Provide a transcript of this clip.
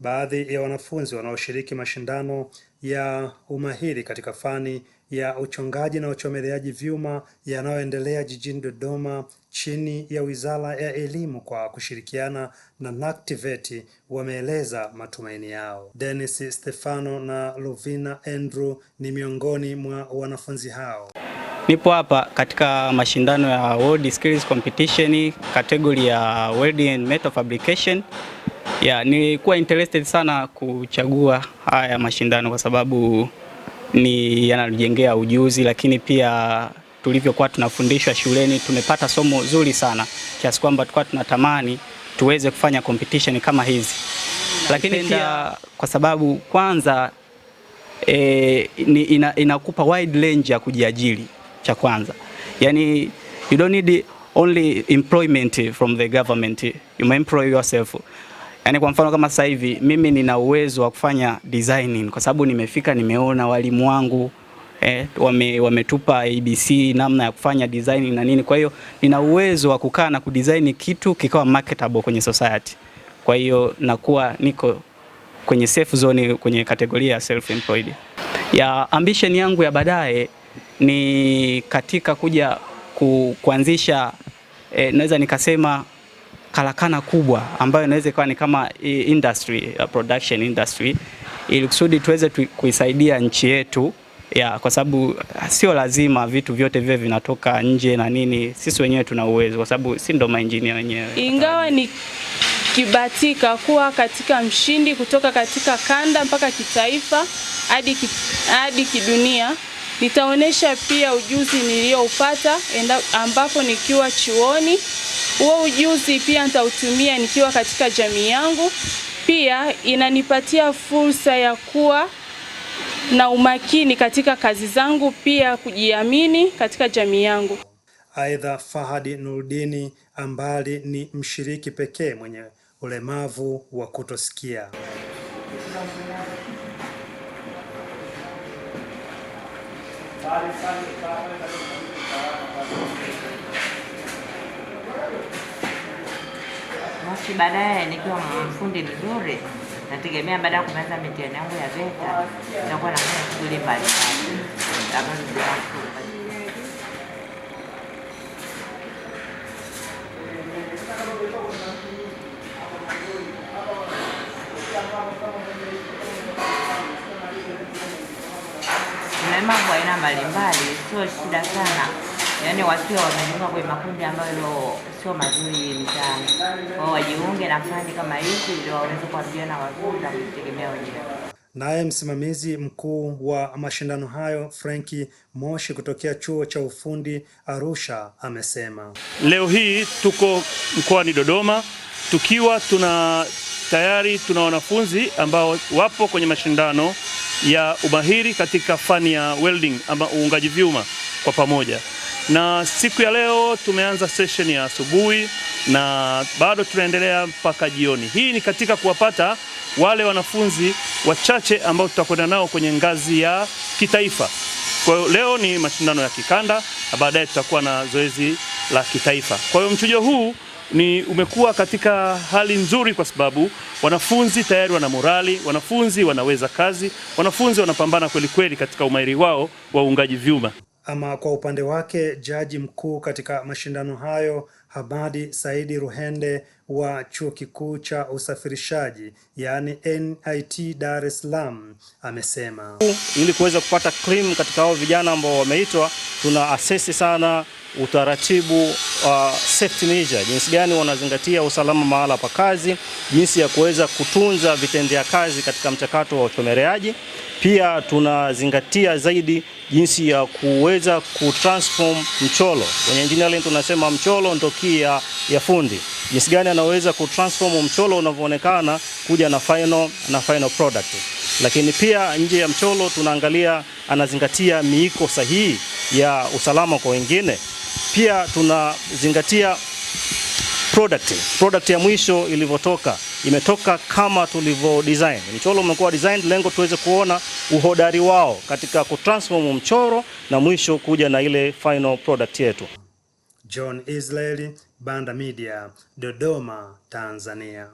baadhi ya wanafunzi wanaoshiriki mashindano ya umahiri katika fani ya uchongaji na uchomeleaji vyuma yanayoendelea jijini Dodoma chini ya Wizara ya Elimu kwa kushirikiana na NACTVET wameeleza matumaini yao. Dennis Stefano na Lovina Andrew ni miongoni mwa wanafunzi hao. Nipo hapa katika mashindano ya World Skills Competition kategori ya Welding and Metal Fabrication. Nilikuwa interested sana kuchagua haya mashindano kwa sababu ni yanajengea ujuzi, lakini pia tulivyokuwa tunafundishwa shuleni tumepata somo zuri sana kiasi kwamba tulikuwa tunatamani tuweze kufanya competition kama hizi. Lakini pia kwa sababu kwanza inakupa wide range ya kujiajiri cha kwanza. Yani you don't need only employment from the government, you may employ yourself. Yani kwa mfano kama sasa hivi mimi nina uwezo wa kufanya designing kwa sababu nimefika, nimeona walimu wangu wametupa ABC namna ya kufanya designing na nini. Kwa hiyo nina uwezo wa kukaa na kudesign kitu kikawa marketable kwenye society. Kwa hiyo nakuwa niko kwenye safe zone kwenye kategoria ya self employed. Ambition yangu ya baadaye ni katika kuja kuanzisha naweza nikasema karakana kubwa ambayo inaweza kuwa ni kama industry, production industry, ili kusudi tuweze kuisaidia nchi yetu kwa sababu sio lazima vitu vyote vile vinatoka nje na nini. Sisi wenyewe tuna uwezo kwa sababu si ndo maengineer wenyewe. Ingawa ni kibatika kuwa katika mshindi kutoka katika kanda mpaka kitaifa hadi kidunia, nitaonesha pia ujuzi nilioupata ambapo nikiwa chuoni. Huo ujuzi pia nitautumia nikiwa katika jamii yangu. Pia inanipatia fursa ya kuwa na umakini katika kazi zangu, pia kujiamini katika jamii yangu. Aidha, Fahadi Nurdini ambaye ni mshiriki pekee mwenye ulemavu wa kutosikia baadaye nikiwa mfundi mzuri, nategemea baada ya kumaliza mitihani yangu ya VETA nitakuwa nafanya shughuli mbalimbali ambazo zinafaa. Ulemavu aina mbalimbali sio shida sana. Yaani watu wamejiunga kwenye makundi ambayo sio mazuri mtaani. Kwa wajiunge na fani kama hizi ndio waweze kuwa vijana wazuri na kujitegemea wenyewe. Naye msimamizi mkuu wa mashindano hayo Frankie Moshi kutokea chuo cha ufundi Arusha amesema, leo hii tuko mkoani Dodoma tukiwa tayari tuna wanafunzi ambao wapo kwenye mashindano ya umahiri katika fani ya welding ama uungaji vyuma kwa pamoja. Na siku ya leo tumeanza session ya asubuhi na bado tunaendelea mpaka jioni. Hii ni katika kuwapata wale wanafunzi wachache ambao tutakwenda nao kwenye ngazi ya kitaifa. Kwa hiyo leo ni mashindano ya kikanda na baadaye tutakuwa na zoezi la kitaifa. Kwa hiyo mchujo huu umekuwa katika hali nzuri kwa sababu wanafunzi tayari wana morali, wanafunzi wanaweza kazi, wanafunzi wanapambana kweli kweli katika umahiri wao wa uungaji vyuma. Ama kwa upande wake jaji mkuu katika mashindano hayo Hamadi Saidi Ruhende wa Chuo Kikuu cha Usafirishaji yani NIT Dar es Salaam amesema, ili kuweza kupata claim katika hao vijana ambao wameitwa, tuna assess sana utaratibu safety measure, jinsi gani wanazingatia usalama mahala pa kazi, jinsi ya kuweza kutunza vitendea kazi katika mchakato wa uchomeleaji. Pia tunazingatia zaidi jinsi ya kuweza kutransform mcholo. Kwenye engineering tunasema mcholo ndo key ya fundi. Jinsi gani anaweza kutransform mcholo unavyoonekana kuja na final product. Lakini pia nje ya mcholo tunaangalia anazingatia miiko sahihi ya usalama kwa wengine. Pia tunazingatia product ya mwisho ilivyotoka, imetoka kama tulivyo design. Mchoro umekuwa designed, lengo tuweze kuona uhodari wao katika kutransform mchoro na mwisho kuja na ile final product yetu. John Israeli, Banda Media, Dodoma, Tanzania.